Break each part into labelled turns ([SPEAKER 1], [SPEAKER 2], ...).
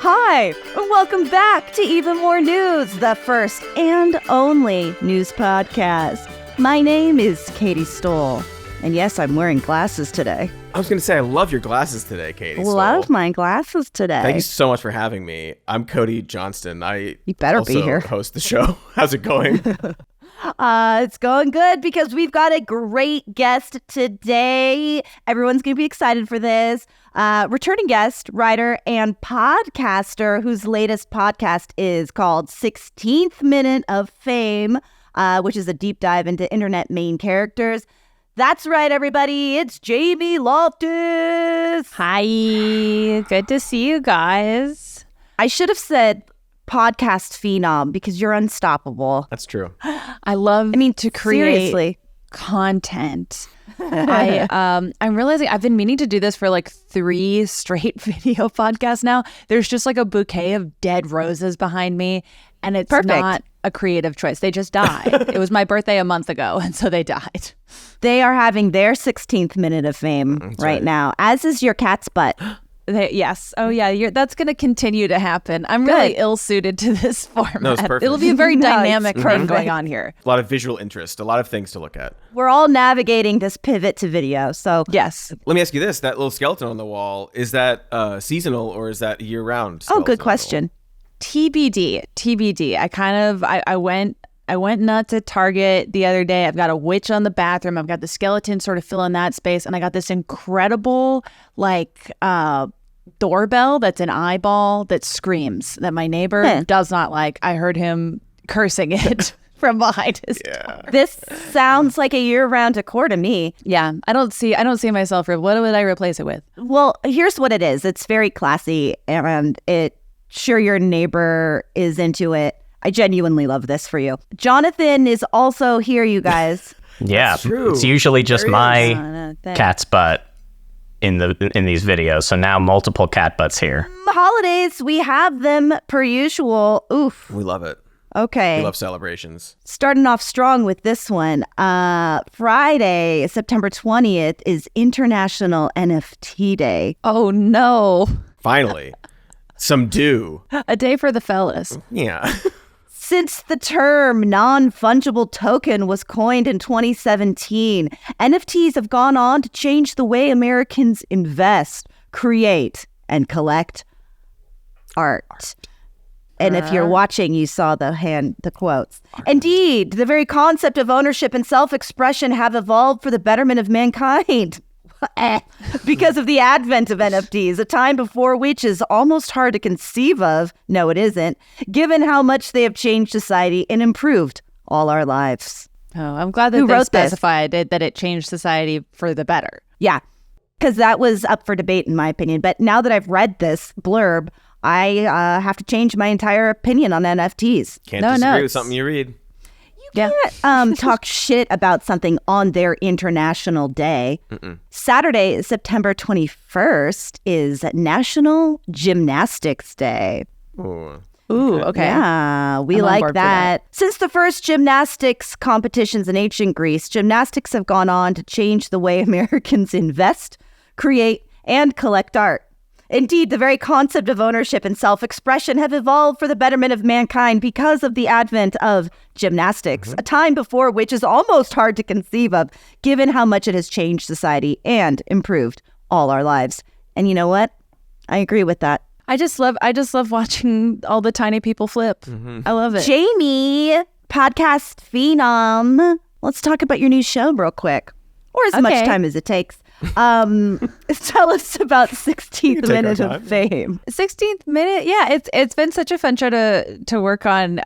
[SPEAKER 1] Hi, and welcome back to Even More News, the first and only news podcast. My name is Katy Stoll, and yes, I'm wearing glasses today.
[SPEAKER 2] I was going to say, I love your glasses today, Katy.
[SPEAKER 1] Love my glasses today.
[SPEAKER 2] Thank you so much for having me. I'm Cody Johnston.
[SPEAKER 1] You better
[SPEAKER 2] also
[SPEAKER 1] be here.
[SPEAKER 2] Host the show. How's it going?
[SPEAKER 1] It's going good because we've got a great guest today. Everyone's going to be excited for this. Returning guest, writer, and podcaster whose latest podcast is called 16th Minute of Fame, which is a deep dive into internet main characters. That's right, everybody. It's Jamie Loftus.
[SPEAKER 3] Hi. Good to see you guys.
[SPEAKER 1] I should have said podcast phenom because you're unstoppable.
[SPEAKER 2] That's true.
[SPEAKER 3] I love to create
[SPEAKER 1] seriously.
[SPEAKER 3] Content. I'm realizing I've been meaning to do this for like 3 straight video podcasts now. There's just like a bouquet of dead roses behind me, and it's
[SPEAKER 1] Perfect.
[SPEAKER 3] not a creative choice. They just died. It was my birthday a month ago, and so they died.
[SPEAKER 1] They are having their 16th minute of fame right now, as is your cat's butt.
[SPEAKER 3] Yes. Oh, yeah. That's going to continue to happen. I'm really ill-suited to this format.
[SPEAKER 2] No, it's perfect.
[SPEAKER 3] It'll be a very dynamic thing
[SPEAKER 1] perfect.
[SPEAKER 3] going on here.
[SPEAKER 2] A lot of visual interest, a lot of things to look at.
[SPEAKER 1] We're all navigating this pivot to video, so
[SPEAKER 3] Yes.
[SPEAKER 2] Let me ask you this. That little skeleton on the wall, is that seasonal or is that year-round?
[SPEAKER 1] Oh, good question.
[SPEAKER 3] TBD. I went nuts at Target the other day. I've got a witch on the bathroom. I've got the skeleton sort of filling that space. And I got this incredible, doorbell that's an eyeball that screams that my neighbor does not like. I heard him cursing it from behind his door.
[SPEAKER 1] This sounds like a year-round decor to me.
[SPEAKER 3] Yeah, I don't see myself. What would I replace it with?
[SPEAKER 1] Well, here's what it is. It's very classy, and sure your neighbor is into it. I genuinely love this for you. Jonathan is also here, you guys.
[SPEAKER 4] Yeah,
[SPEAKER 2] true.
[SPEAKER 4] It's usually just my
[SPEAKER 1] no,
[SPEAKER 4] cat's butt in these videos. So now multiple cat butts here.
[SPEAKER 1] Holidays, we have them per usual. Oof.
[SPEAKER 2] We love it.
[SPEAKER 1] Okay.
[SPEAKER 2] We love celebrations.
[SPEAKER 1] Starting off strong with this one. Friday, September 20th is International NFT Day.
[SPEAKER 3] Oh, no.
[SPEAKER 2] Finally. Some dew.
[SPEAKER 3] A day for the fellas.
[SPEAKER 2] Yeah.
[SPEAKER 1] Since the term non-fungible token was coined in 2017, NFTs have gone on to change the way Americans invest, create, and collect art. And if you're watching, you saw the quotes. Indeed, the very concept of ownership and self-expression have evolved for the betterment of mankind. Because of the advent of NFTs, a time before which is almost hard to conceive of. No, it isn't, given how much they have changed society and improved all our lives.
[SPEAKER 3] Oh, I'm glad that
[SPEAKER 1] Who
[SPEAKER 3] they
[SPEAKER 1] wrote this?
[SPEAKER 3] specified that it changed society for the better.
[SPEAKER 1] Yeah, because that was up for debate, in my opinion. But now that I've read this blurb, I have to change my entire opinion on NFTs.
[SPEAKER 2] Can't disagree with something you read.
[SPEAKER 1] Can't talk shit about something on their International Day. Saturday, September 21st is National Gymnastics Day.
[SPEAKER 2] Ooh.
[SPEAKER 3] Ooh, okay.
[SPEAKER 1] Yeah, we
[SPEAKER 3] I'm on
[SPEAKER 1] like
[SPEAKER 3] board for
[SPEAKER 1] that. Since the first gymnastics competitions in ancient Greece, gymnastics have gone on to change the way Americans invest, create, and collect art. Indeed, the very concept of ownership and self-expression have evolved for the betterment of mankind because of the advent of gymnastics, a time before which is almost hard to conceive of, given how much it has changed society and improved all our lives. And you know what? I agree with that.
[SPEAKER 3] I just love watching all the tiny people flip. I love it.
[SPEAKER 1] Jamie, podcast phenom. Let's talk about your new show real quick, or as much time as it takes. Tell us about 16th Minute of Fame.
[SPEAKER 3] 16th Minute, yeah, it's been such a fun show to work on.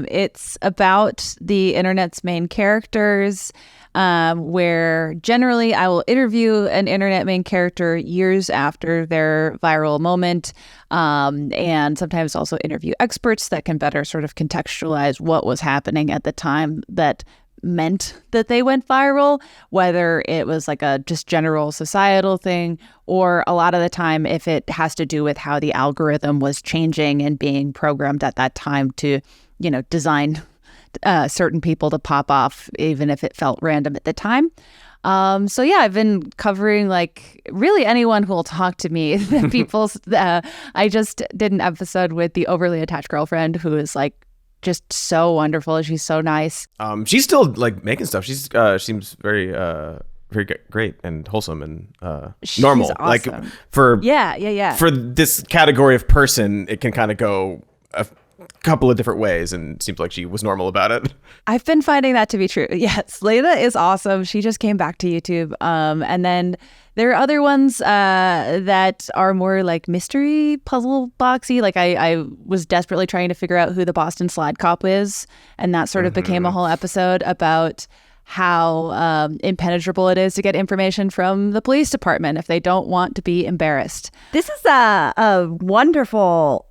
[SPEAKER 3] It's about the internet's main characters, where generally I will interview an internet main character years after their viral moment, and sometimes also interview experts that can better sort of contextualize what was happening at the time that meant that they went viral, whether it was like a just general societal thing, or a lot of the time if it has to do with how the algorithm was changing and being programmed at that time to, design certain people to pop off, even if it felt random at the time. So yeah, I've been covering like really anyone who will talk to me. I just did an episode with the overly attached girlfriend who is like just so wonderful. She's so nice.
[SPEAKER 2] She's still like making stuff. She's seems very great and wholesome and normal.
[SPEAKER 3] She's awesome.
[SPEAKER 2] Like for for this category of person, it can kind of go a couple of different ways, and it seems like she was normal about it.
[SPEAKER 3] I've been finding that to be true. Yes, Layla is awesome. She just came back to YouTube. And then there are other ones that are more like mystery puzzle boxy. Like I was desperately trying to figure out who the Boston Slide Cop is, and that sort of became a whole episode about how impenetrable it is to get information from the police department if they don't want to be embarrassed.
[SPEAKER 1] This is a wonderful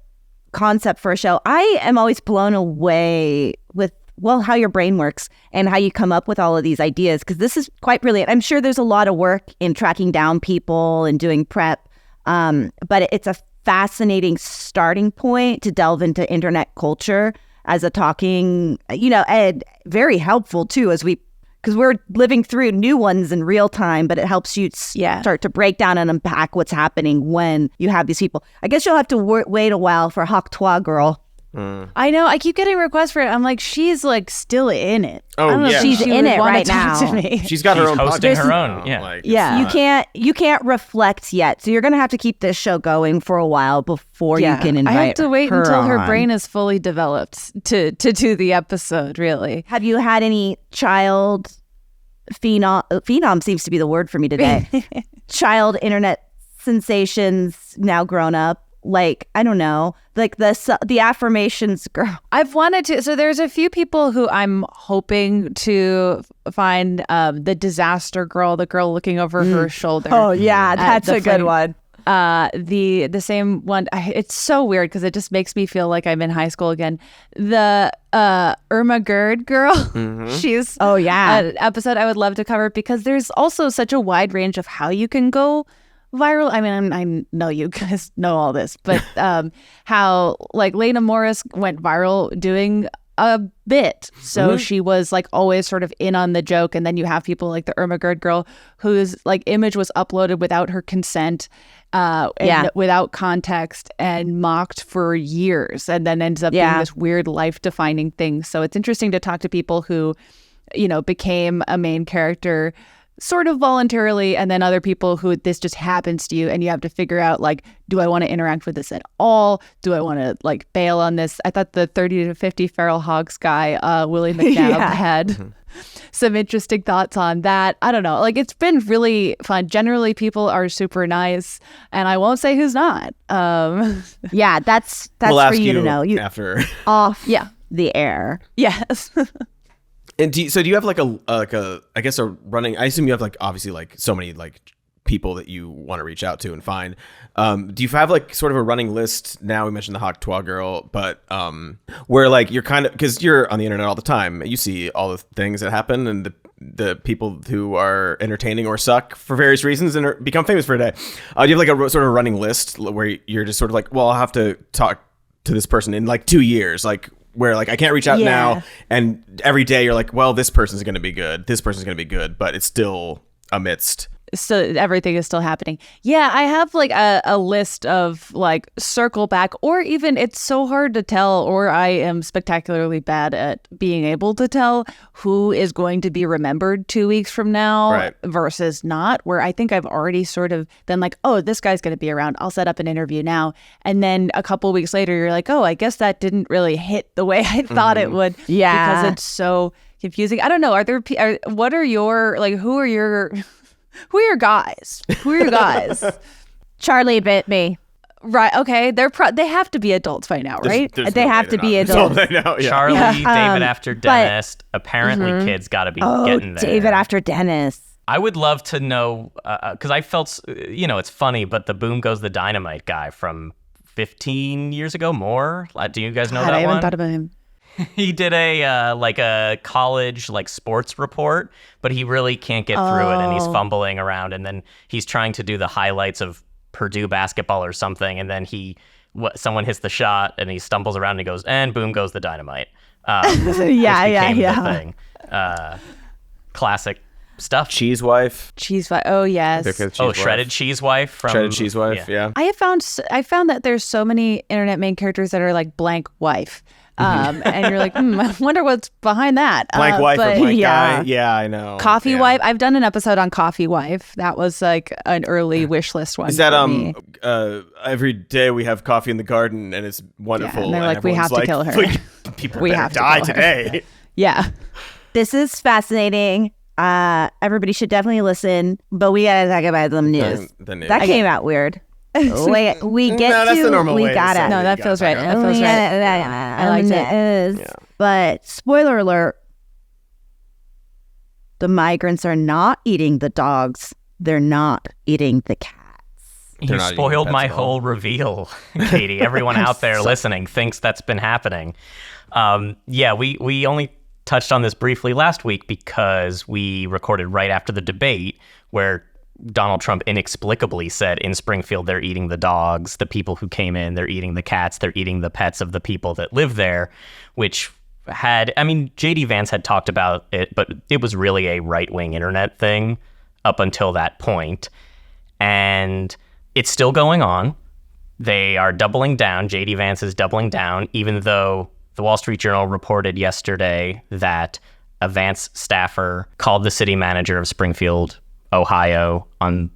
[SPEAKER 1] concept for a show. I am always blown away with how your brain works and how you come up with all of these ideas, because this is quite brilliant. I'm sure there's a lot of work in tracking down people and doing prep, but it's a fascinating starting point to delve into internet culture as a talking, and very helpful too, because we're living through new ones in real time, but it helps you start to break down and unpack what's happening when you have these people. I guess you'll have to wait a while for Hawk Twa Girl.
[SPEAKER 3] I know. I keep getting requests for it. I'm like, she's like still in it.
[SPEAKER 2] Oh,
[SPEAKER 3] I don't know if
[SPEAKER 1] she's
[SPEAKER 3] she
[SPEAKER 1] in
[SPEAKER 3] would
[SPEAKER 1] it
[SPEAKER 3] wanna
[SPEAKER 1] right
[SPEAKER 3] talk
[SPEAKER 1] now.
[SPEAKER 3] To me.
[SPEAKER 2] She's got her own
[SPEAKER 4] hosting
[SPEAKER 2] podcast.
[SPEAKER 4] her own. Yeah.
[SPEAKER 1] You can't reflect yet, so you're gonna have to keep this show going for a while before you can invite her.
[SPEAKER 3] I have to wait until her
[SPEAKER 1] on.
[SPEAKER 3] brain is fully developed to do the episode. Really.
[SPEAKER 1] Have you had any child phenom seems to be the word for me today. Child internet sensations now grown up. Like, I don't know, like the affirmations girl.
[SPEAKER 3] I've wanted to. So there's a few people who I'm hoping to find. The disaster girl, the girl looking over her shoulder.
[SPEAKER 1] Oh yeah, that's a good one.
[SPEAKER 3] The same one. It's so weird because it just makes me feel like I'm in high school again. The Irma Gerd girl. She's an episode I would love to cover, because there's also such a wide range of how you can go viral. I mean, I know you guys know all this, but how like Lena Morris went viral doing a bit. So she was like always sort of in on the joke. And then you have people like the Irma Gerd girl whose like image was uploaded without her consent, and without context, and mocked for years, and then ends up being this weird life defining thing. So it's interesting to talk to people who, became a main character sort of voluntarily, and then other people who this just happens to you, and you have to figure out, like, do I want to interact with this at all? Do I want to like bail on this? I thought the 30 to 50 feral hogs guy, Willie McNabb, had some interesting thoughts on that. I don't know. Like, it's been really fun. Generally, people are super nice, and I won't say who's not.
[SPEAKER 1] Yeah, that's
[SPEAKER 2] we'll
[SPEAKER 1] for
[SPEAKER 2] ask
[SPEAKER 1] you to know. You
[SPEAKER 2] after
[SPEAKER 1] off the air.
[SPEAKER 3] Yes.
[SPEAKER 2] And do you have like a I guess a running? I assume you have like obviously like so many like people that you want to reach out to and find. Do you have like sort of a running list now? We mentioned the Hawk Twa Girl, but where like you're kind of, because you're on the internet all the time, you see all the things that happen and the people who are entertaining or suck for various reasons and become famous for a day. Do you have like a sort of running list where you're just sort of like, well, I'll have to talk to this person in like 2 years, like, where like I can't reach out now, and every day you're like, well, this person's going to be good, this person's going to be good, but it's still amidst.
[SPEAKER 3] So everything is still happening. Yeah, I have like a list of like circle back, or even it's so hard to tell, or I am spectacularly bad at being able to tell who is going to be remembered 2 weeks from now versus not, where I think I've already sort of been like, oh, this guy's going to be around, I'll set up an interview now. And then a couple weeks later, you're like, oh, I guess that didn't really hit the way I thought it would.
[SPEAKER 1] Yeah.
[SPEAKER 3] Because it's so confusing. I don't know. What are your, like, who are your guys? Who are your guys?
[SPEAKER 1] Charlie bit me.
[SPEAKER 3] Right. Okay. They have to be adults by now, right?
[SPEAKER 2] There's
[SPEAKER 1] They
[SPEAKER 2] no
[SPEAKER 1] have
[SPEAKER 2] way
[SPEAKER 1] to
[SPEAKER 2] they're
[SPEAKER 1] be
[SPEAKER 2] not.
[SPEAKER 1] adults.
[SPEAKER 2] So they know,
[SPEAKER 4] Charlie, David after Dennis. Apparently, kids got to be getting there.
[SPEAKER 1] David after Dennis.
[SPEAKER 4] I would love to know, because I felt, it's funny, but the Boom Goes the Dynamite guy from 15 years ago, more. Do you guys know that one?
[SPEAKER 3] I haven't thought about him.
[SPEAKER 4] He did a college like sports report, but he really can't get through it, and he's fumbling around, and then he's trying to do the highlights of Purdue basketball or something, and then someone hits the shot, and he stumbles around and he goes, and boom goes the dynamite.
[SPEAKER 1] Yeah.
[SPEAKER 4] Thing. Classic stuff.
[SPEAKER 2] Cheese wife.
[SPEAKER 3] Cheese wife. Oh yes.
[SPEAKER 4] Shredded cheese wife from
[SPEAKER 2] Shredded cheese wife. Yeah.
[SPEAKER 3] I found that there's so many internet main characters that are like blank wife. And you're like, I wonder what's behind that.
[SPEAKER 2] Blank wife or blank guy. Yeah, I know.
[SPEAKER 3] Coffee wife. I've done an episode on coffee wife. That was like an early wish list one.
[SPEAKER 2] Is that
[SPEAKER 3] for me.
[SPEAKER 2] Every day we have coffee in the garden and it's wonderful.
[SPEAKER 3] Yeah, and they're like, we have to kill her.
[SPEAKER 2] People better die today.
[SPEAKER 3] Yeah.
[SPEAKER 1] This is fascinating. Everybody should definitely listen, but we gotta talk about the news.
[SPEAKER 2] The news.
[SPEAKER 1] That came out weird. Wait, we get
[SPEAKER 2] no, that's the normal way
[SPEAKER 1] gotta.
[SPEAKER 3] No, that feels right. That feels right. I liked it.
[SPEAKER 1] Yeah. But spoiler alert: the migrants are not eating the dogs. They're not eating the cats.
[SPEAKER 4] You spoiled my whole reveal, Katie. Everyone out there listening thinks that's been happening. We only touched on this briefly last week because we recorded right after the debate where Donald Trump inexplicably said in Springfield they're eating the dogs, the people who came in, they're eating the cats, they're eating the pets of the people that live there, which JD Vance had talked about it, but it was really a right-wing internet thing up until that point. And it's still going on. They are doubling down. JD Vance is doubling down, even though the Wall Street Journal reported yesterday that a Vance staffer called the city manager of Springfield, Ohio, on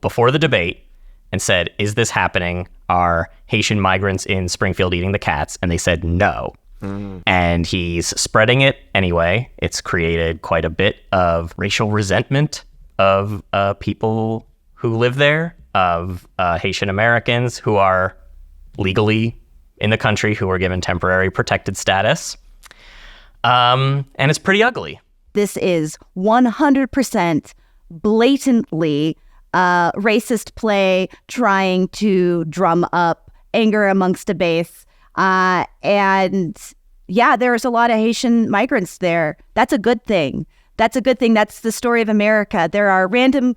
[SPEAKER 4] before the debate and said, "Is this happening? Are Haitian migrants in Springfield eating the cats?" And they said no. And he's spreading it anyway. It's created quite a bit of racial resentment of people who live there, of Haitian Americans who are legally in the country, who are given temporary protected status. And it's pretty ugly.
[SPEAKER 1] This is 100% blatantly racist play trying to drum up anger amongst a base. And yeah, there's a lot of Haitian migrants there. That's a good thing. That's the story of America. There are random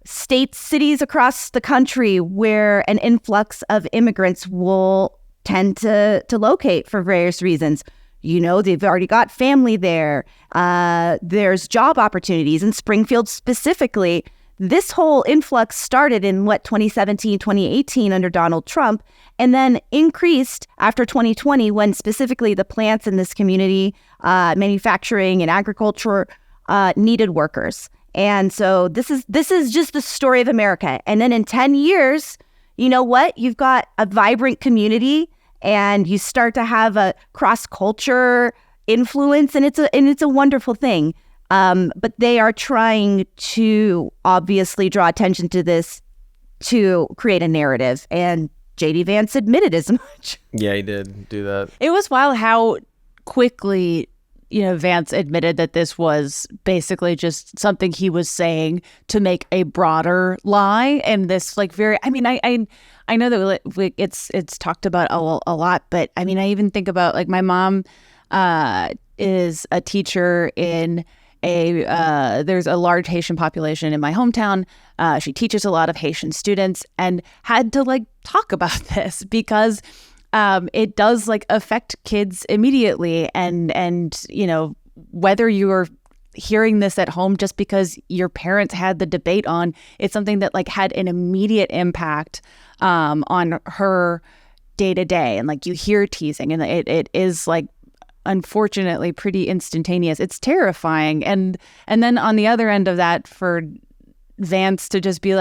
[SPEAKER 1] states, cities across the country where an influx of immigrants will tend to locate for various reasons. They've already got family there. There's job opportunities in Springfield specifically. This whole influx started in 2017, 2018 under Donald Trump, and then increased after 2020 when specifically the plants in this community, manufacturing and agriculture, needed workers. And so this is just the story of America. And then in 10 years, you know what? You've got a vibrant community and you start to have a cross-culture influence, and it's a wonderful thing. But they are trying to obviously draw attention to this to create a narrative, and JD Vance admitted as much.
[SPEAKER 2] Yeah, he did do that.
[SPEAKER 3] It was wild how quickly, Vance admitted that this was basically just something he was saying to make a broader lie. And this I know that it's talked about a lot, but I even think about my mom is a teacher in there's a large Haitian population in my hometown. She teaches a lot of Haitian students and had to talk about this because it does affect kids immediately. And whether you're hearing this at home just because your parents had the debate on, it's something that had an immediate impact on her day to day. And you hear teasing, and it is unfortunately pretty instantaneous. It's terrifying. And then on the other end of that, for Vance to just be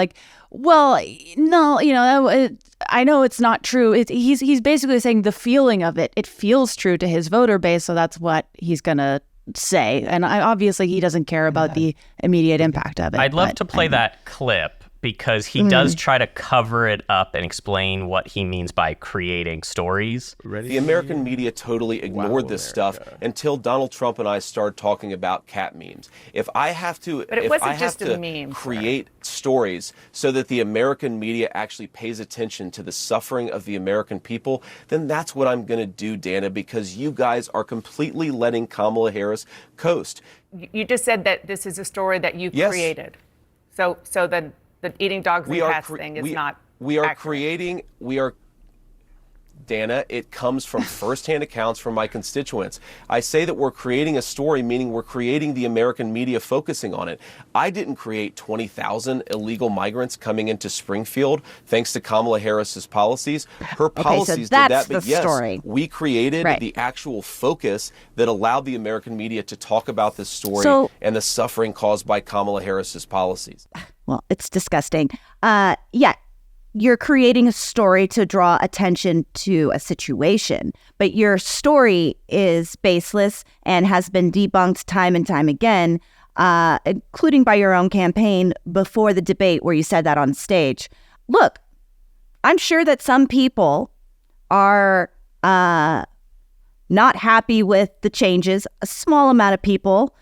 [SPEAKER 3] well, no, I know it's not true. He's basically saying the feeling of it feels true to his voter base, so that's what he's gonna say. And obviously he doesn't care about the immediate impact of it.
[SPEAKER 4] I'd love to play that clip because he does try to cover it up and explain what he means by creating stories.
[SPEAKER 5] The American media totally ignored this stuff until Donald Trump and I started talking about cat memes. If I have to, create stories so that the American media actually pays attention to the suffering of the American people, then that's what I'm going to do, Dana, because you guys are completely letting Kamala Harris coast.
[SPEAKER 6] You just said that this is a story that you created. So the eating dogs and cats thing is not
[SPEAKER 5] We are
[SPEAKER 6] accurate.
[SPEAKER 5] creating. Dana. It comes from firsthand accounts from my constituents. I say that we're creating a story, meaning we're creating the American media focusing on it. I didn't create 20,000 illegal migrants coming into Springfield thanks to Kamala Harris's policies. Her policies
[SPEAKER 1] so
[SPEAKER 5] did that, but yes,
[SPEAKER 1] story.
[SPEAKER 5] we created the actual focus that allowed the American media to talk about this story and the suffering caused by Kamala Harris's policies.
[SPEAKER 1] Well, it's disgusting. You're creating a story to draw attention to a situation, but your story is baseless and has been debunked time and time again, including by your own campaign before the debate where you said that on stage. Look, I'm sure that some people are not happy with the changes. A small amount of people.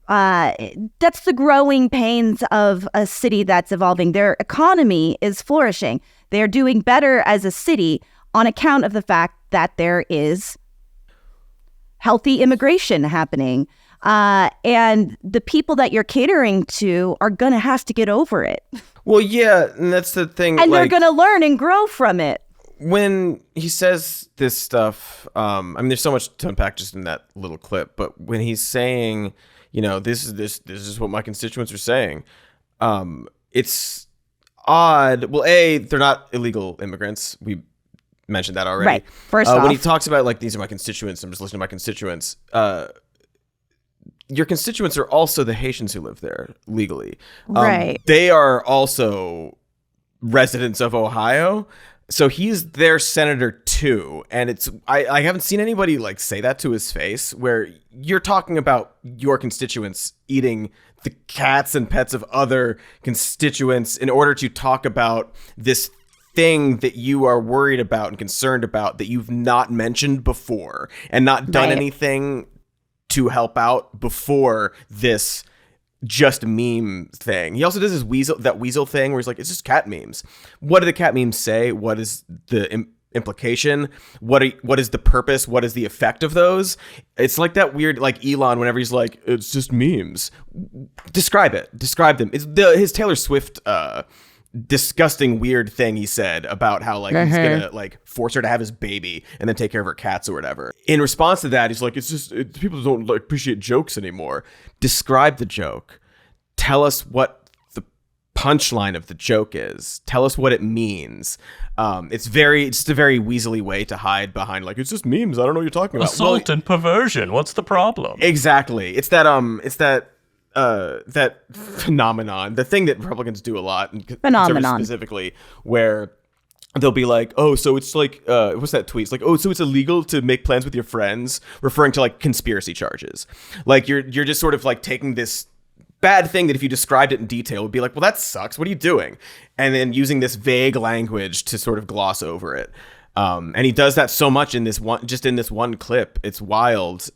[SPEAKER 1] That's the growing pains of a city that's evolving. Their economy is flourishing. They're doing better as a city on account of the fact that there is healthy immigration happening. And the people that you're catering to are going to have to get over it.
[SPEAKER 2] Well, yeah, and that's the thing.
[SPEAKER 1] And they're going to learn and grow from it.
[SPEAKER 2] When he says this stuff, I mean, there's so much to unpack just in that little clip, but when he's saying, you know, this is what my constituents are saying. It's odd. Well, they're not illegal immigrants. We mentioned that already.
[SPEAKER 1] Right. First off,
[SPEAKER 2] when he talks about like these are my constituents, I'm just listening to my constituents. Your constituents are also the Haitians who live there legally.
[SPEAKER 1] Right.
[SPEAKER 2] They are also residents of Ohio. So he's their senator too, and it's I haven't seen anybody like say that to his face, where you're talking about your constituents eating the cats and pets of other constituents in order to talk about this thing that you are worried about and concerned about that you've not mentioned before and not done anything to help out before this just meme thing. He also does his weasel thing where he's like, it's just cat memes. What do the cat memes say? What is the implication? What is the purpose? What is the effect of those? It's like that weird, like Elon, whenever he's like, it's just memes. Describe them. It's his Taylor Swift disgusting weird thing he said about how like he's gonna like force her to have his baby and then take care of her cats or whatever. In response to that, he's like, people don't like appreciate jokes anymore. Describe the joke. Tell us what the punchline of the joke is. Tell us what it means. It's just a very weaselly way to hide behind like, it's just memes. I don't know what you're talking about.
[SPEAKER 4] Assault and perversion. What's the problem?
[SPEAKER 2] Exactly. It's that phenomenon, the thing that Republicans do a lot, and conservatives specifically, where they'll be like, oh, so it's like, what's that tweet? It's like, oh, so it's illegal to make plans with your friends, referring to like conspiracy charges. Like you're just sort of like taking this bad thing that if you described it in detail would be like, well, that sucks. What are you doing? And then using this vague language to sort of gloss over it. And he does that so much in this one clip. It's wild.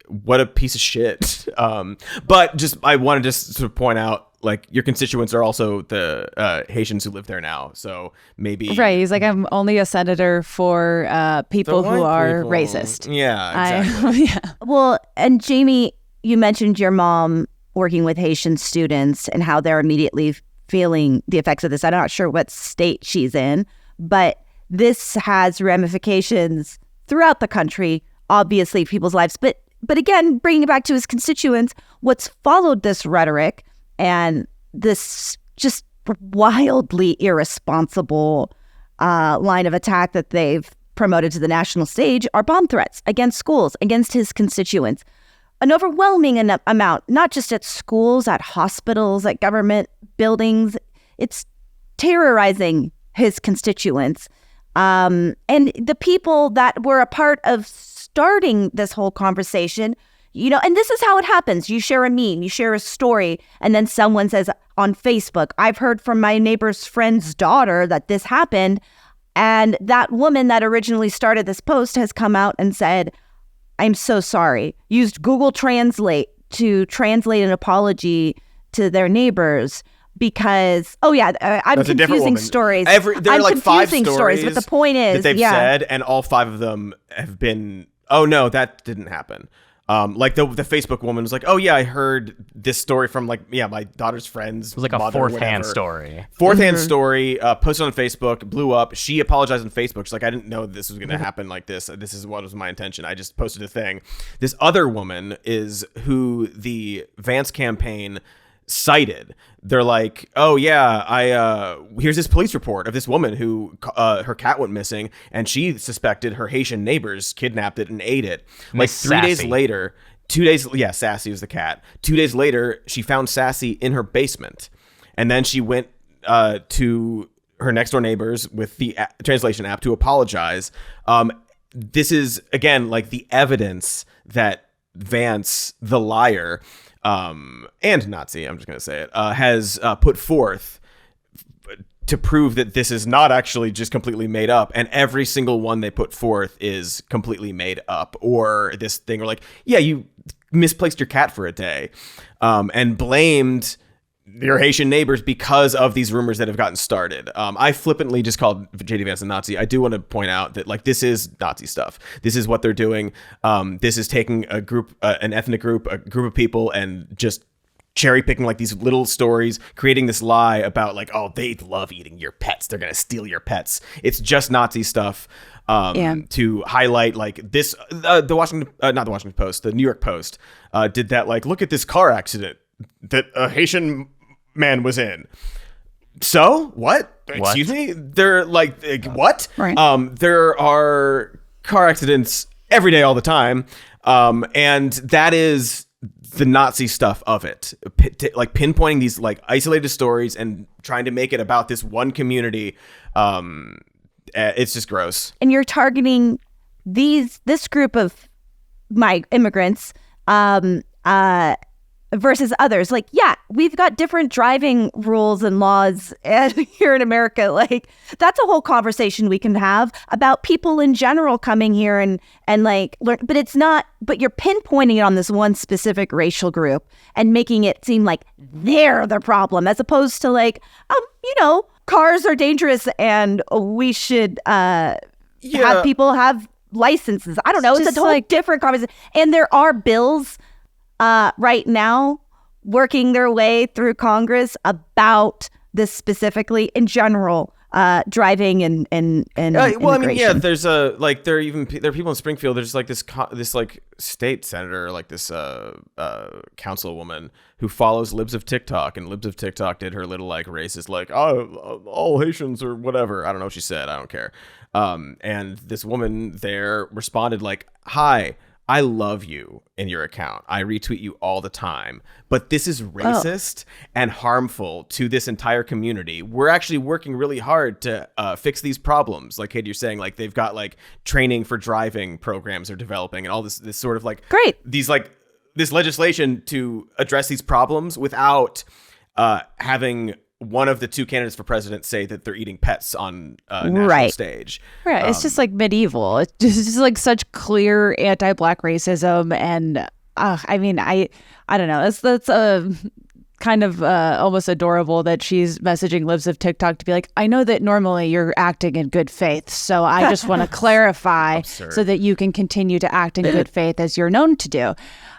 [SPEAKER 2] What a piece of shit. But I wanted to sort of point out, like, your constituents are also the Haitians who live there now. So maybe.
[SPEAKER 3] Right. He's like, I'm only a senator for people who are racist.
[SPEAKER 2] Yeah, exactly.
[SPEAKER 1] Well, and Jamie, you mentioned your mom working with Haitian students and how they're immediately feeling the effects of this. I'm not sure what state she's in, but this has ramifications throughout the country, obviously, people's lives. But again, bringing it back to his constituents, what's followed this rhetoric and this just wildly irresponsible line of attack that they've promoted to the national stage are bomb threats against schools, against his constituents. An overwhelming amount, not just at schools, at hospitals, at government buildings. It's terrorizing his constituents. And the people that were a part of starting this whole conversation, you know, and this is how it happens. You share a meme, you share a story, and then someone says on Facebook, I've heard from my neighbor's friend's daughter that this happened. And that woman that originally started this post has come out and said, I'm so sorry. Used Google Translate to translate an apology to their neighbors because, I'm confusing stories.
[SPEAKER 2] There are like 5 stories,
[SPEAKER 1] but the point is,
[SPEAKER 2] that they've said, and all 5 of them have been, oh no, that didn't happen. Like the Facebook woman was like, oh yeah, I heard this story from like, yeah, my daughter's friends.
[SPEAKER 4] It was like a fourth-hand story.
[SPEAKER 2] Fourth-hand story, posted on Facebook, blew up. She apologized on Facebook. She's like, I didn't know this was going to happen like this. This is what was my intention. I just posted a thing. This other woman is who the Vance campaign cited. They're like, oh yeah, here's this police report of this woman who her cat went missing, and she suspected her Haitian neighbors kidnapped it and ate it. Like 3 days later, 2 days, yeah, Sassy was the cat. 2 days later, she found Sassy in her basement, and then she went to her next door neighbors with the translation app to apologize. This is again like the evidence that Vance, the liar, and Nazi, I'm just going to say it, has put forth to prove that this is not actually just completely made up. And every single one they put forth is completely made up, or this thing, or like, yeah, you misplaced your cat for a day, and blamed your Haitian neighbors because of these rumors that have gotten started. I flippantly just called JD Vance a Nazi. I do want to point out that like this is Nazi stuff. This is what they're doing. This is taking a group, an ethnic group, a group of people, and just cherry picking like these little stories, creating this lie about like, oh, they love eating your pets. They're gonna steal your pets. It's just Nazi stuff. To highlight like this, not the Washington Post, the New York Post did that. Like, look at this car accident that a Haitian man was in. So what? Excuse me? They're like what?
[SPEAKER 3] Right.
[SPEAKER 2] There are car accidents every day, all the time. And that is the Nazi stuff of it. Like pinpointing these like isolated stories and trying to make it about this one community. It's just gross.
[SPEAKER 1] And you're targeting this group of immigrants versus others. Like, yeah, we've got different driving rules and laws here in America. Like, that's a whole conversation we can have about people in general coming here and like learn. But it's not. But you're pinpointing it on this one specific racial group and making it seem like they're the problem, as opposed to like, cars are dangerous and we should have people have licenses. I don't know. It's a totally different conversation. And there are bills right now working their way through Congress about this specifically in general, driving and
[SPEAKER 2] well, I mean, yeah, there's there are people in Springfield. There's like this like state senator, like this councilwoman who follows Libs of TikTok, and Libs of TikTok did her little like racist like, oh, all Haitians or whatever. I don't know what she said. I don't care. And this woman there responded like, hi, I love you in your account. I retweet you all the time. But this is racist and harmful to this entire community. We're actually working really hard to fix these problems. Like, Katie, you're saying, like, they've got, like, training for driving programs they're developing and all this sort of, like...
[SPEAKER 1] Great.
[SPEAKER 2] These, like, this legislation to address these problems without having one of the two candidates for president say that they're eating pets on national stage.
[SPEAKER 3] Right. It's just like medieval. It's just like such clear anti-Black racism. And I mean, I don't know. That's kind of almost adorable that she's messaging Libs of TikTok to be like, I know that normally you're acting in good faith, so I just want to clarify so that you can continue to act in good faith as you're known to do.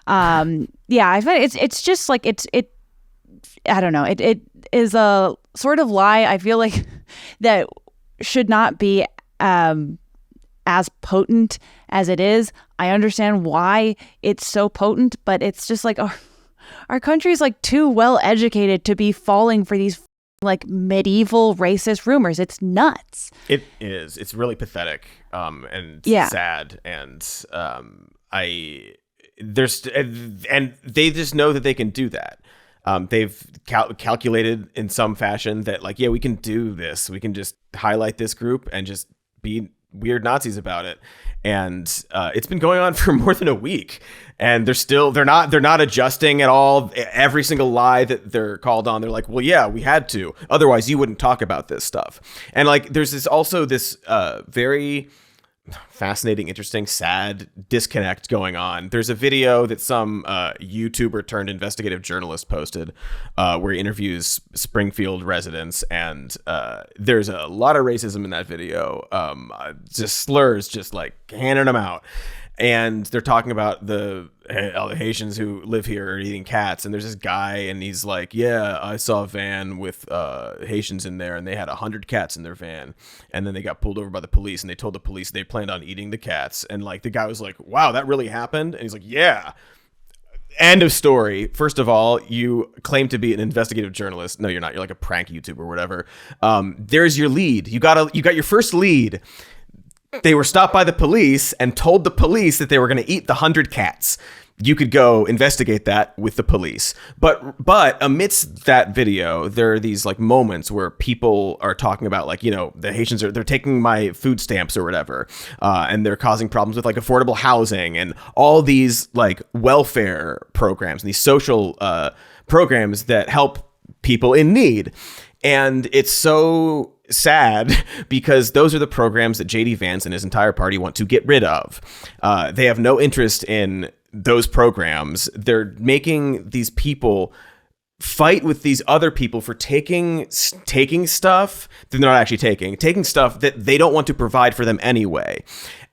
[SPEAKER 3] Yeah, I find it's just like it I don't know. It is a sort of lie, I feel like, that should not be as potent as it is. I understand why it's so potent, but it's just like our country's like too well educated to be falling for these like medieval racist rumors. It's nuts.
[SPEAKER 2] It is. It's really pathetic and sad. And and they just know that they can do that. They've calculated in some fashion that like, yeah, we can do this. We can just highlight this group and just be weird Nazis about it. And it's been going on for more than a week, and they're not adjusting at all. Every single lie that they're called on, they're like, well, yeah, we had to, otherwise you wouldn't talk about this stuff. And like, there's this very fascinating, interesting, sad disconnect going on. There's a video that some YouTuber turned investigative journalist posted where he interviews Springfield residents, and there's a lot of racism in that video. Just slurs, just like handing them out. and they're talking about the Haitians who live here are eating cats, and there's this guy, and he's like, yeah, I saw a van with Haitians in there, and they had 100 cats in their van, and then they got pulled over by the police, and they told the police they planned on eating the cats, and like the guy was like, wow, that really happened? And he's like, yeah. End of story. First of all, you claim to be an investigative journalist. No, you're not. You're like a prank YouTuber or whatever. There's your lead. You got your first lead. They were stopped by the police and told the police that they were going to eat the 100 cats. You could go investigate that with the police. But amidst that video, there are these like moments where people are talking about like, the Haitians they're taking my food stamps or whatever. And they're causing problems with like affordable housing and all these like welfare programs and these social programs that help people in need. And it's so sad because those are the programs that J.D. Vance and his entire party want to get rid of. They have no interest in those programs. They're making these people fight with these other people for taking stuff that they're not actually taking stuff that they don't want to provide for them anyway.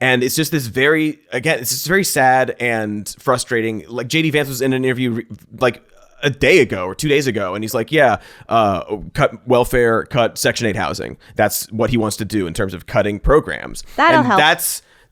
[SPEAKER 2] And it's just it's just very sad and frustrating. Like J.D. Vance was in an interview like a day ago or 2 days ago, and he's like, cut welfare, cut Section 8 housing. That's what he wants to do in terms of cutting programs.
[SPEAKER 1] That'll help.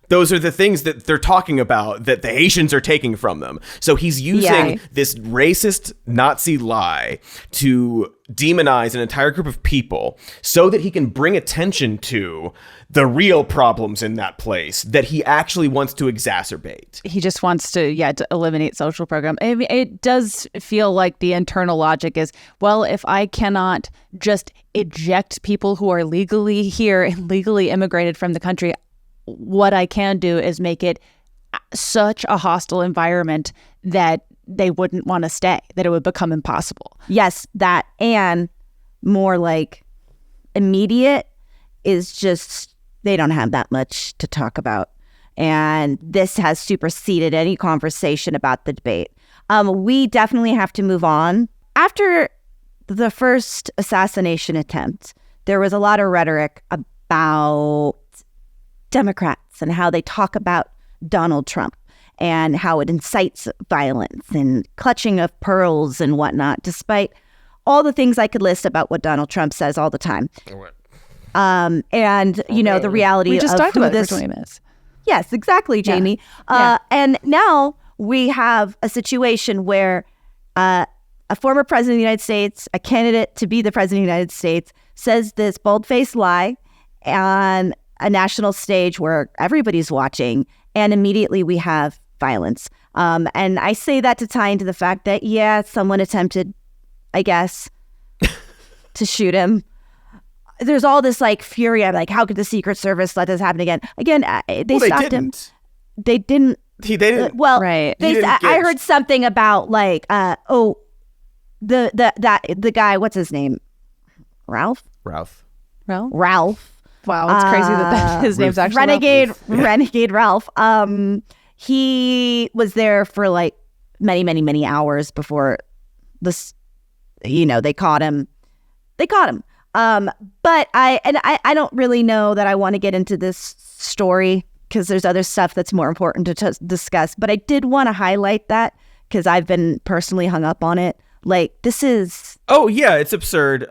[SPEAKER 2] Those are the things that they're talking about that the Haitians are taking from them. So he's using this racist Nazi lie to demonize an entire group of people so that he can bring attention to the real problems in that place that he actually wants to exacerbate.
[SPEAKER 3] He just wants to eliminate social program. I mean, it does feel like the internal logic is, well, if I cannot just eject people who are legally here and legally immigrated from the country, what I can do is make it such a hostile environment that they wouldn't want to stay, that it would become impossible.
[SPEAKER 1] Yes, that, and more like immediate is just, they don't have that much to talk about. And this has superseded any conversation about the debate. We definitely have to move on. After the first assassination attempt, there was a lot of rhetoric about Democrats and how they talk about Donald Trump and how it incites violence and clutching of pearls and whatnot, despite all the things I could list about what Donald Trump says all the time. The reality
[SPEAKER 3] we just
[SPEAKER 1] of
[SPEAKER 3] talked
[SPEAKER 1] who
[SPEAKER 3] about
[SPEAKER 1] this...
[SPEAKER 3] it for 20 minutes.
[SPEAKER 1] Yes, exactly, Jamie. And now we have a situation where a former president of the United States, a candidate to be the president of the United States, says this bold-faced lie on a national stage where everybody's watching, and immediately we have violence. And I say that to tie into the fact that, someone attempted, I guess, to shoot him. There's all this like fury. I'm like, how could the Secret Service let this happen again? Again, they stopped him. They didn't.
[SPEAKER 2] They didn't.
[SPEAKER 1] Well,
[SPEAKER 3] right.
[SPEAKER 1] I heard something about like, the guy. What's his name? Ralph.
[SPEAKER 3] Wow, it's crazy that his name's actually
[SPEAKER 1] Renegade Ralph. He was there for like many, many, many hours before this. They caught him. But I don't really know that I want to get into this story because there's other stuff that's more important to discuss. But I did want to highlight that because I've been personally hung up on it. Like, this is...
[SPEAKER 2] Oh, yeah, it's absurd.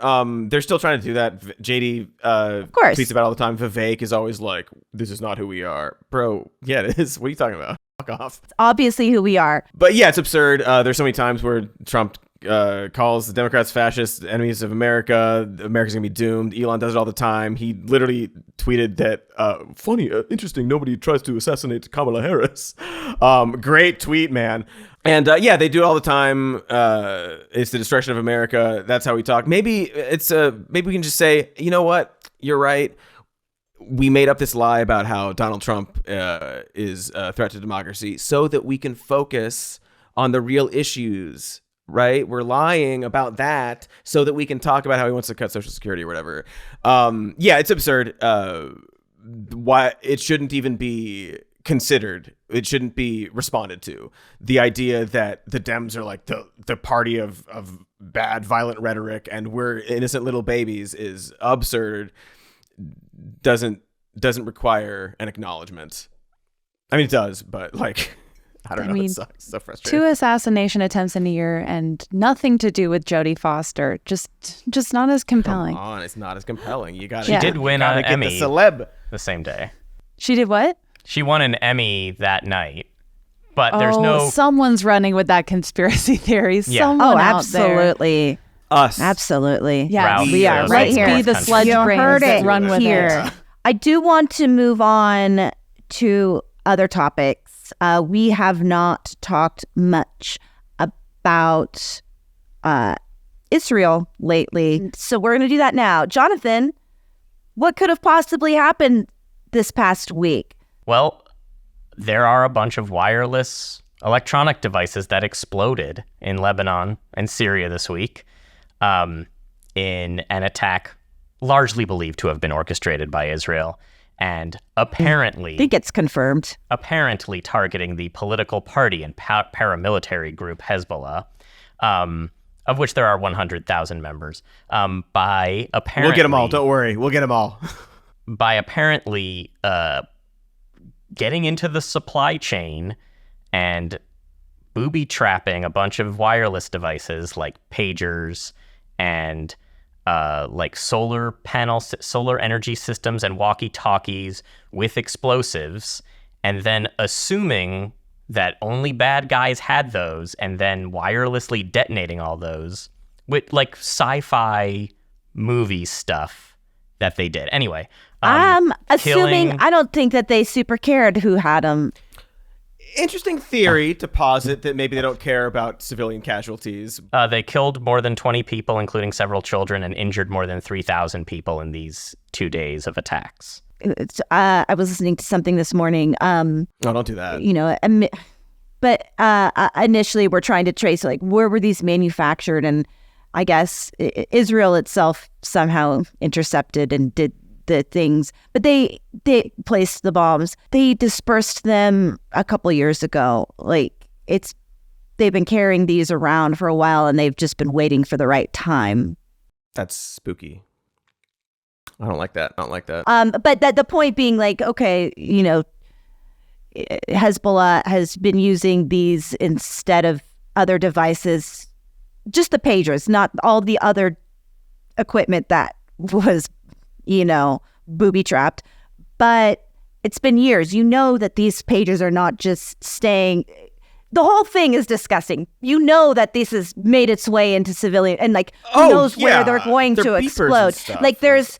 [SPEAKER 2] They're still trying to do that. JD
[SPEAKER 1] of course
[SPEAKER 2] tweets about it all the time. Vivek is always like, this is not who we are. Bro, yeah, it is. What are you talking about? Fuck off.
[SPEAKER 1] It's obviously who we are.
[SPEAKER 2] But yeah, it's absurd. There's so many times where Trump calls the Democrats fascist, enemies of America. America's gonna be doomed. Elon does it all the time. He literally tweeted that, funny, interesting, nobody tries to assassinate Kamala Harris. Great tweet, man. And they do it all the time. It's the destruction of America. That's how we talk. Maybe we can just say, you know what? You're right. We made up this lie about how Donald Trump is a threat to democracy so that we can focus on the real issues, right? We're lying about that so that we can talk about how he wants to cut Social Security or whatever. It's absurd. Why it shouldn't even be considered. It shouldn't be responded to. The idea that the Dems are like the party of bad, violent rhetoric and we're innocent little babies is absurd. Doesn't require an acknowledgement. I mean, it does, but like, I don't know.
[SPEAKER 3] mean,
[SPEAKER 2] It's so frustrating.
[SPEAKER 3] 2 assassination attempts in a year and nothing to do with Jodie Foster. Just not as compelling.
[SPEAKER 2] Come on, it's not as compelling. You got.
[SPEAKER 4] She did win an Emmy
[SPEAKER 2] the celeb
[SPEAKER 4] the same day.
[SPEAKER 3] She did what?
[SPEAKER 4] She won an Emmy that night. But there's no.
[SPEAKER 3] Someone's running with that conspiracy theory.
[SPEAKER 4] Yeah.
[SPEAKER 3] Someone out
[SPEAKER 1] absolutely.
[SPEAKER 2] Us.
[SPEAKER 1] Absolutely.
[SPEAKER 3] Yeah,
[SPEAKER 4] Rowdy,
[SPEAKER 1] we are right here.
[SPEAKER 3] Be the sludge
[SPEAKER 1] You
[SPEAKER 3] brains
[SPEAKER 1] heard
[SPEAKER 3] that
[SPEAKER 1] it
[SPEAKER 3] run with
[SPEAKER 1] here.
[SPEAKER 3] it.
[SPEAKER 1] I do want to move on to other topics. We have not talked much about Israel lately, so we're going to do that now. Jonathan, what could have possibly happened this past week?
[SPEAKER 4] Well, there are a bunch of wireless electronic devices that exploded in Lebanon and Syria this week in an attack largely believed to have been orchestrated by Israel and apparently
[SPEAKER 1] I think it's confirmed.
[SPEAKER 4] Apparently targeting the political party and paramilitary group Hezbollah, of which there are 100,000 members. By apparently,
[SPEAKER 2] We'll get them all. Don't worry. We'll get them all.
[SPEAKER 4] By apparently getting into the supply chain and booby trapping a bunch of wireless devices like pagers and like solar energy systems and walkie-talkies with explosives, and then assuming that only bad guys had those and then wirelessly detonating all those with like sci-fi movie stuff that they did. Anyway,
[SPEAKER 1] I'm assuming, I don't think that they super cared who had them.
[SPEAKER 2] Interesting theory to posit that maybe they don't care about civilian casualties.
[SPEAKER 4] They killed more than 20 people, including several children, and injured more than 3,000 people in these 2 days of attacks.
[SPEAKER 1] I was listening to something this morning.
[SPEAKER 2] No, don't do that.
[SPEAKER 1] You know, but initially we're trying to trace like where were these manufactured, and I guess Israel itself somehow intercepted and did the things, but they placed the bombs. They dispersed them a couple years ago. Like they've been carrying these around for a while, and they've just been waiting for the right time.
[SPEAKER 2] That's spooky. I don't like that. But
[SPEAKER 1] the point being, like, okay, you know, Hezbollah has been using these instead of other devices, just the pagers, not all the other equipment that was, you know, booby trapped. But it's been years. You know that these pagers are not just staying. The whole thing is disgusting. You know that this has made its way into civilian, and like who knows where they're going to explode. Like there's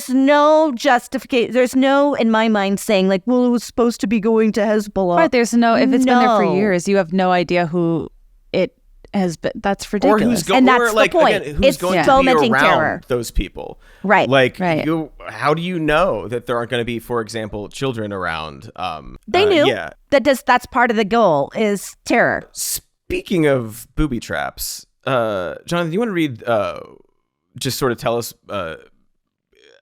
[SPEAKER 1] no justification. There's no, in my mind, saying like, well, it was supposed to be going to Hezbollah.
[SPEAKER 3] Right. There's no. If it's been there for years, you have no idea who it has been. That's ridiculous.
[SPEAKER 2] Or who's
[SPEAKER 1] and that's
[SPEAKER 2] like,
[SPEAKER 1] the point.
[SPEAKER 2] Again, who's going to be around
[SPEAKER 1] terror.
[SPEAKER 2] Those people?
[SPEAKER 1] Right.
[SPEAKER 2] Like,
[SPEAKER 1] right.
[SPEAKER 2] How do you know that there aren't going to be, for example, children around?
[SPEAKER 1] They knew.
[SPEAKER 2] Yeah.
[SPEAKER 1] That's part of the goal is terror.
[SPEAKER 2] Speaking of booby traps, Jonathan, do you want to read? Just sort of tell us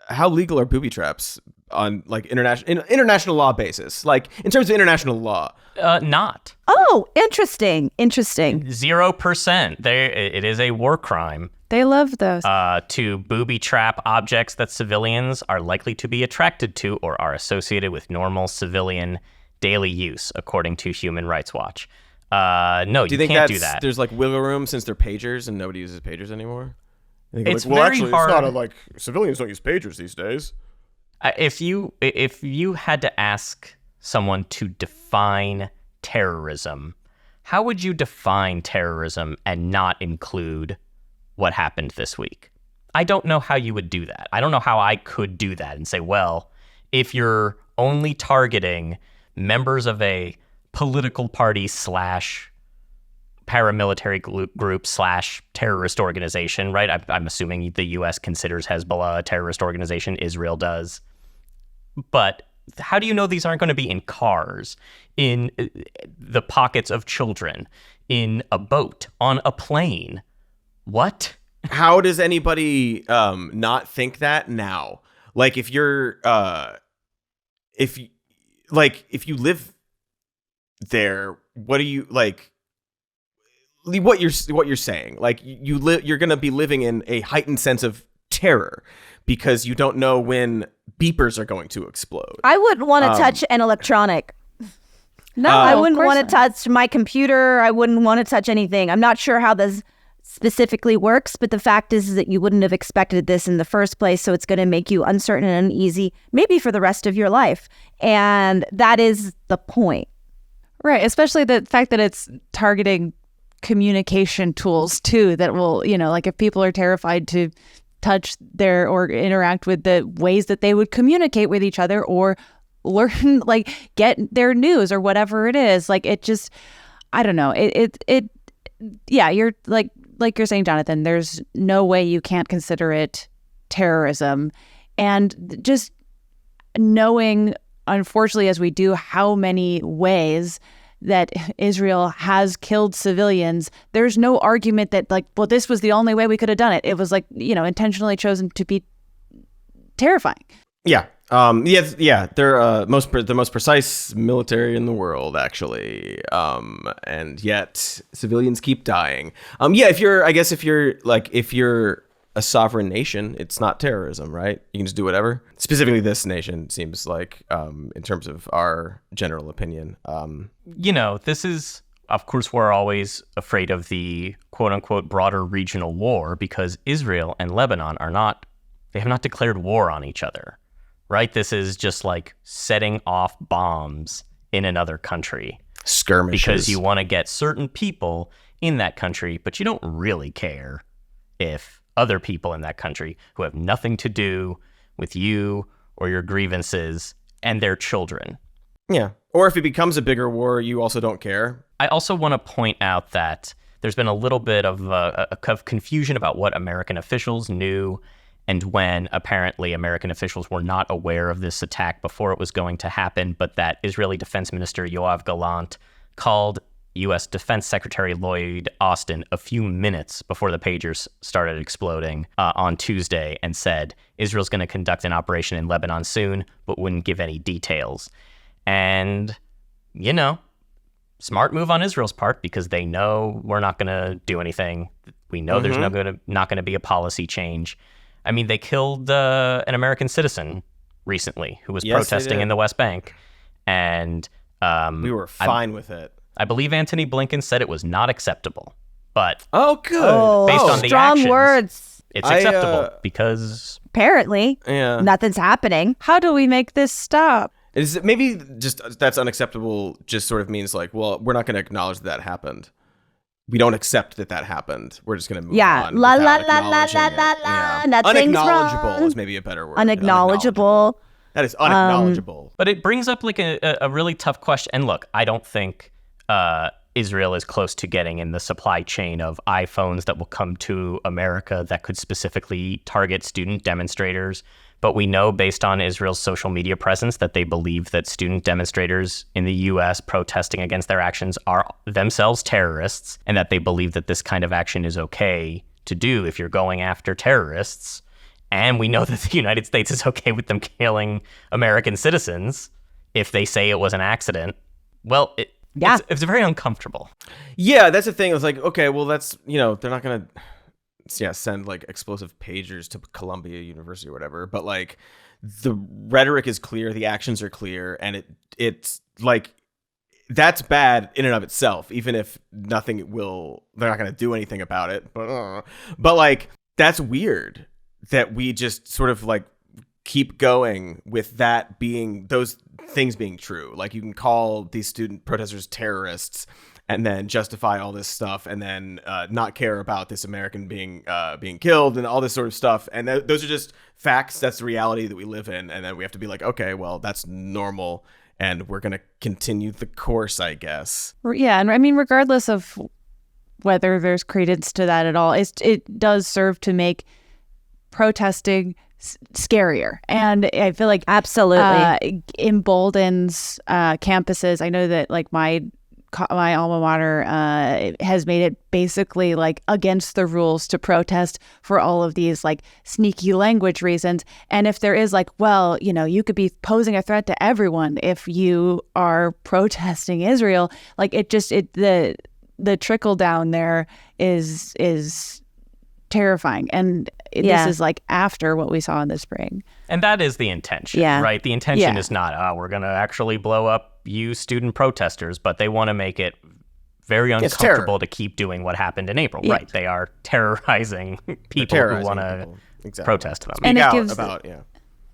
[SPEAKER 2] how legal are booby traps on like international law basis, like in terms of international law?
[SPEAKER 4] Not.
[SPEAKER 1] Oh, interesting.
[SPEAKER 4] 0%. It is a war crime.
[SPEAKER 3] They love those.
[SPEAKER 4] To booby trap objects that civilians are likely to be attracted to or are associated with normal civilian daily use, according to Human Rights Watch. No, you can't do that.
[SPEAKER 2] There's like wiggle room since they're pagers and nobody uses pagers anymore?
[SPEAKER 4] It's
[SPEAKER 2] like,
[SPEAKER 4] very hard.
[SPEAKER 2] It's not like civilians don't use pagers these days.
[SPEAKER 4] If you had to ask someone to define terrorism, how would you define terrorism and not include what happened this week? I don't know how you would do that. I don't know how I could do that and say, well, if you're only targeting members of a political party / paramilitary group / terrorist organization, right? I'm assuming the U.S. considers Hezbollah a terrorist organization. Israel does. But how do you know these aren't going to be in cars, in the pockets of children, in a boat, on a plane? What?
[SPEAKER 2] How does anybody not think that now? Like if you're if you live there, what do you like? What you're saying? Like you're going to be living in a heightened sense of terror because you don't know when beepers are going to explode.
[SPEAKER 1] I wouldn't want to touch an electronic.
[SPEAKER 3] No,
[SPEAKER 1] I wouldn't want to touch my computer. I wouldn't want to touch anything. I'm not sure how this specifically works, but the fact is that you wouldn't have expected this in the first place, so it's going to make you uncertain and uneasy, maybe for the rest of your life. And that is the point.
[SPEAKER 3] Right, especially the fact that it's targeting communication tools too, that will, like if people are terrified to touch their or interact with the ways that they would communicate with each other or learn, like get their news or whatever it is, like it just, I don't know, yeah, you're like you're saying, Jonathan, there's no way you can't consider it terrorism. And just knowing, unfortunately, as we do, how many ways that Israel has killed civilians, there's no argument that like, well, this was the only way we could have done it. It was like, intentionally chosen to be terrifying.
[SPEAKER 2] Yeah. They're the most precise military in the world, actually. And yet civilians keep dying. If you're a sovereign nation, it's not terrorism, right? You can just do whatever. Specifically, this nation seems like, in terms of our general opinion.
[SPEAKER 4] This is, of course, we're always afraid of the quote unquote broader regional war because Israel and Lebanon they have not declared war on each other. Right? This is just like setting off bombs in another country.
[SPEAKER 2] Skirmishes.
[SPEAKER 4] Because you want to get certain people in that country, but you don't really care if other people in that country who have nothing to do with you or your grievances and their children.
[SPEAKER 2] Yeah. Or if it becomes a bigger war, you also don't care.
[SPEAKER 4] I also want to point out that there's been a little bit of confusion about what American officials knew and when apparently American officials were not aware of this attack before it was going to happen, but that Israeli Defense Minister Yoav Gallant called U.S. Defense Secretary Lloyd Austin a few minutes before the pagers started exploding on Tuesday and said Israel's going to conduct an operation in Lebanon soon, but wouldn't give any details. And, smart move on Israel's part because they know we're not going to do anything. We know there's not going to be a policy change. I mean, they killed an American citizen recently who was protesting in the West Bank. And
[SPEAKER 2] we were fine with it.
[SPEAKER 4] I believe Antony Blinken said it was not acceptable. But
[SPEAKER 2] good.
[SPEAKER 4] Based on the
[SPEAKER 1] strong
[SPEAKER 4] actions,
[SPEAKER 1] words.
[SPEAKER 4] It's acceptable because
[SPEAKER 1] apparently nothing's happening.
[SPEAKER 3] How do we make this stop?
[SPEAKER 2] Is it maybe just that's unacceptable just sort of means like, well, we're not going to acknowledge that happened. We don't accept that happened. We're just going to move on.
[SPEAKER 1] La la la la la la la. Nothing's
[SPEAKER 2] unacknowledgeable
[SPEAKER 1] wrong.
[SPEAKER 2] is maybe a better word.
[SPEAKER 1] Unacknowledgeable.
[SPEAKER 2] That is unacknowledgeable.
[SPEAKER 4] But it brings up like a really tough question. And look, I don't think Israel is close to getting in the supply chain of iPhones that will come to America that could specifically target student demonstrators. But we know based on Israel's social media presence that they believe that student demonstrators in the U.S. protesting against their actions are themselves terrorists, and that they believe that this kind of action is okay to do if you're going after terrorists. And we know that the United States is okay with them killing American citizens if they say it was an accident. Well, it's very uncomfortable.
[SPEAKER 2] Yeah, that's the thing. It's like, okay, well, that's, they're not going to send like explosive pagers to Columbia University or whatever. But like the rhetoric is clear, the actions are clear, and it's like that's bad in and of itself, even if they're not going to do anything about it. But like that's weird that we just sort of like keep going with that being those things being true. Like you can call these student protesters terrorists and then justify all this stuff and then not care about this American being killed and all this sort of stuff. And those are just facts. That's the reality that we live in. And then we have to be like, okay, well, that's normal. And we're going to continue the course, I guess.
[SPEAKER 3] Yeah. And I mean, regardless of whether there's credence to that at all, it does serve to make protesting scarier. And I feel like
[SPEAKER 1] absolutely
[SPEAKER 3] emboldens campuses. I know that like my alma mater has made it basically like against the rules to protest for all of these like sneaky language reasons. And if there is like, well, you could be posing a threat to everyone if you are protesting Israel, like the trickle down there is terrifying. And this is like after what we saw in the spring.
[SPEAKER 4] And that is the intention, right? The intention is not, we're going to actually blow up use student protesters, but they want to make it very uncomfortable to keep doing what happened in April. Yeah. Right. They are terrorizing people who want to protest them.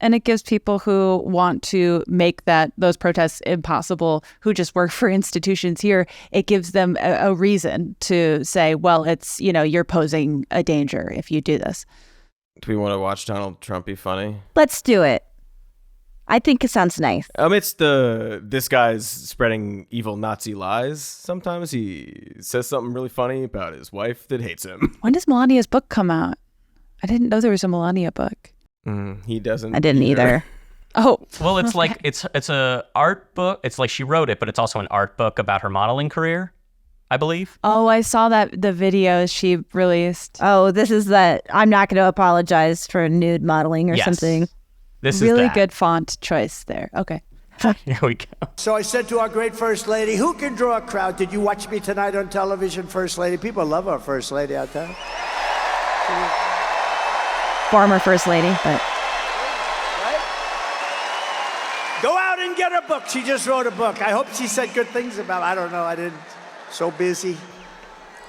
[SPEAKER 3] And it gives people who want to make those protests impossible, who just work for institutions here, it gives them a reason to say, well, it's, you're posing a danger if you do this.
[SPEAKER 2] Do we want to watch Donald Trump be funny?
[SPEAKER 1] Let's do it. I think it sounds nice.
[SPEAKER 2] Amidst this guy's spreading evil Nazi lies, sometimes he says something really funny about his wife that hates him.
[SPEAKER 3] When does Melania's book come out? I didn't know there was a Melania book.
[SPEAKER 2] He doesn't.
[SPEAKER 1] I didn't either.
[SPEAKER 3] Oh,
[SPEAKER 4] well, it's like it's a art book. It's like she wrote it, but it's also an art book about her modeling career, I believe.
[SPEAKER 3] Oh, I saw the videos she released.
[SPEAKER 1] Oh, this is that I'm not going to apologize for nude modeling or something.
[SPEAKER 4] This
[SPEAKER 3] really
[SPEAKER 4] is that.
[SPEAKER 3] Good font choice there. Okay.
[SPEAKER 4] Here we go.
[SPEAKER 7] So I said to our great First Lady, who can draw a crowd? Did you watch me tonight on television, First Lady? People love our First Lady out there.
[SPEAKER 1] Former First Lady, but...
[SPEAKER 7] Right? Go out and get a book. She just wrote a book. I hope she said good things about it. I don't know. I didn't. So busy.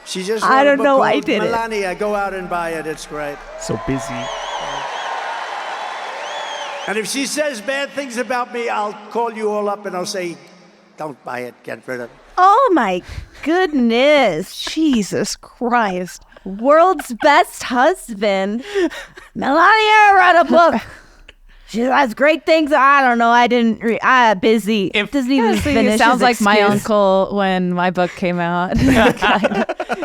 [SPEAKER 7] She just wrote a book called Melania. Go out and buy it. It's great.
[SPEAKER 2] So busy.
[SPEAKER 7] And if she says bad things about me, I'll call you all up and I'll say, don't buy it, get rid of it.
[SPEAKER 1] Oh my goodness.
[SPEAKER 3] Jesus Christ.
[SPEAKER 1] World's best husband. Melania wrote a book. She has great things. I don't know. I didn't read. Busy. It doesn't even finish.
[SPEAKER 3] It sounds like my uncle when my book came out.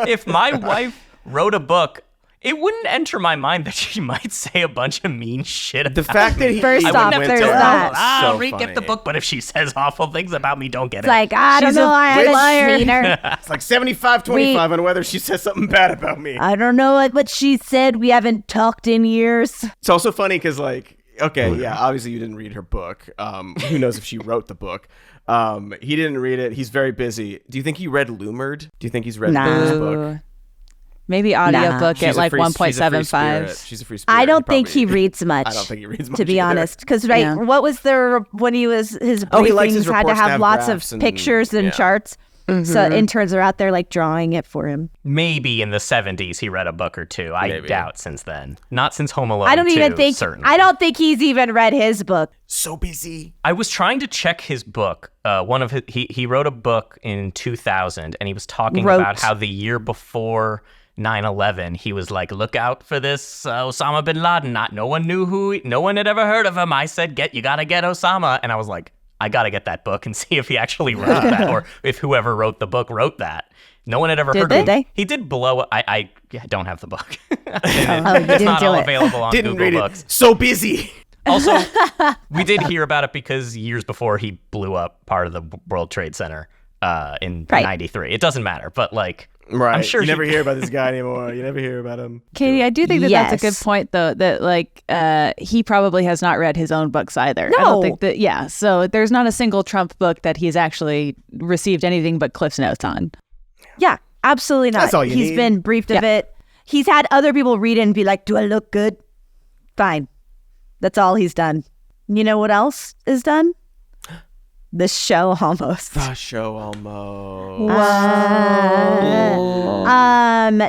[SPEAKER 4] If my wife wrote a book, it wouldn't enter my mind that she might say a bunch of mean shit about
[SPEAKER 2] the fact
[SPEAKER 4] me.
[SPEAKER 2] That he
[SPEAKER 1] first off, there's that.
[SPEAKER 4] I'll get the book, but if she says awful things about me, don't get it.
[SPEAKER 1] Like, I don't know. I had a cleaner.
[SPEAKER 2] It's like 75-25 on whether she says something bad about me.
[SPEAKER 1] I don't know what she said. We haven't talked in years.
[SPEAKER 2] It's also funny because, like, okay, yeah, obviously you didn't read her book. Who knows if she wrote the book? He didn't read it. He's very busy. Do you think he read Lumered? Do you think he's read Lumered's book?
[SPEAKER 3] Maybe audiobook at like 1.75.
[SPEAKER 2] She's a free spirit.
[SPEAKER 1] I don't think he reads much.
[SPEAKER 2] I don't think he reads much,
[SPEAKER 1] to be honest. Because what was there when he was his briefings had to have lots of pictures and charts. Mm-hmm. So interns are out there like drawing it for him.
[SPEAKER 4] Maybe in the 70s he read a book or two. I doubt since then. Not since Home Alone.
[SPEAKER 1] I don't think he's even read his book.
[SPEAKER 2] So busy.
[SPEAKER 4] I was trying to check his book. He wrote a book in 2000 and he was talking about how the year before 9/11, he was like, look out for this Osama bin Laden. No one had ever heard of him. I said, you gotta get Osama. And I was like, I gotta get that book and see if he actually wrote that or if whoever wrote the book wrote that. No one had ever heard of him. He did blow up. I don't have the book. It's not all available on Google Books.
[SPEAKER 2] So busy.
[SPEAKER 4] Also, we did hear about it because years before he blew up part of the World Trade Center in 93. It doesn't matter, but like...
[SPEAKER 2] Right.
[SPEAKER 4] I'm sure
[SPEAKER 2] you never hear about this guy anymore. You never hear about him.
[SPEAKER 3] Katie, I do think that's a good point, though, that like he probably has not read his own books either.
[SPEAKER 1] No.
[SPEAKER 3] I don't think that, so there's not a single Trump book that he's actually received anything but Cliff's Notes on.
[SPEAKER 1] Yeah, absolutely not.
[SPEAKER 2] That's all you
[SPEAKER 1] He's
[SPEAKER 2] need.
[SPEAKER 1] been briefed of it. He's had other people read it and be like, do I look good? Fine. That's all he's done. You know what else is done? The show almost.
[SPEAKER 3] Wow.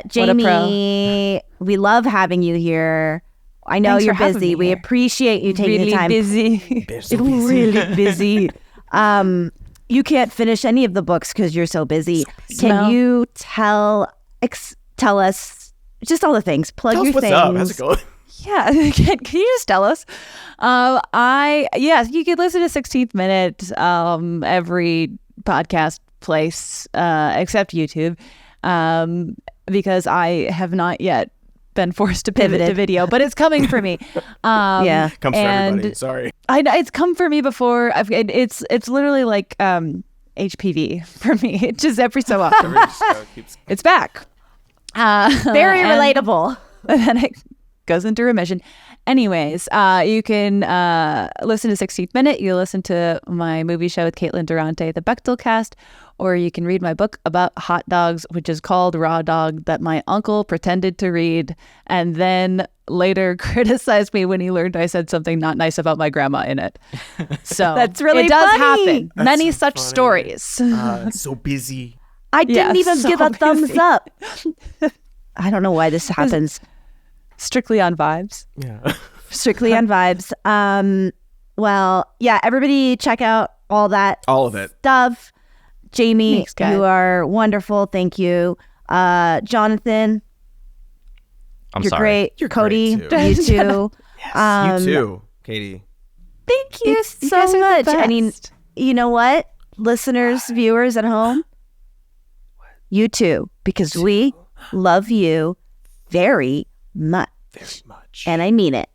[SPEAKER 1] Jamie, we love having you here. I know you're busy. We appreciate you taking the time.
[SPEAKER 3] Busy.
[SPEAKER 1] Really busy. You can't finish any of the books because you're so busy. Can you tell us just all the things? Plug your
[SPEAKER 2] what's
[SPEAKER 1] things.
[SPEAKER 2] Up? How's it going?
[SPEAKER 3] Yeah, can you just tell us? You could listen to 16th Minute every podcast place except YouTube because I have not yet been forced to pivot to video, but it's coming for me.
[SPEAKER 2] Comes for everybody. Sorry,
[SPEAKER 3] it's come for me before. It's literally like HPV for me. It just every so often it's back.
[SPEAKER 1] Very relatable.
[SPEAKER 3] And then it goes into remission. Anyways, you can listen to 16th Minute. You listen to my movie show with Caitlin Durante, The Bechtel Cast, or you can read my book about hot dogs, which is called Raw Dog, that my uncle pretended to read and then later criticized me when he learned I said something not nice about my grandma in it. So
[SPEAKER 1] that's really
[SPEAKER 3] it does
[SPEAKER 1] funny.
[SPEAKER 3] Happen.
[SPEAKER 2] That's
[SPEAKER 3] Many
[SPEAKER 2] so
[SPEAKER 3] such
[SPEAKER 2] funny.
[SPEAKER 3] stories.
[SPEAKER 2] So busy.
[SPEAKER 1] I didn't even give a thumbs
[SPEAKER 3] busy.
[SPEAKER 1] up. I don't know why this happens.
[SPEAKER 3] Strictly on vibes.
[SPEAKER 2] Yeah.
[SPEAKER 1] Strictly on vibes. Well, yeah, everybody check out all that
[SPEAKER 2] All of it.
[SPEAKER 1] stuff. Jamie,
[SPEAKER 3] Thanks, guys.
[SPEAKER 1] you are wonderful. Thank you. Jonathan,
[SPEAKER 4] I'm
[SPEAKER 1] you're
[SPEAKER 4] sorry.
[SPEAKER 1] great.
[SPEAKER 2] You're
[SPEAKER 1] Cody,
[SPEAKER 2] great,
[SPEAKER 1] you too.
[SPEAKER 2] You too, Katie.
[SPEAKER 1] Thank you
[SPEAKER 3] You
[SPEAKER 1] so
[SPEAKER 3] guys are the
[SPEAKER 1] much. I mean,
[SPEAKER 3] best.
[SPEAKER 1] you know what? Listeners, viewers at home, you too, because we love you very much.
[SPEAKER 2] Very much.
[SPEAKER 1] And I mean it.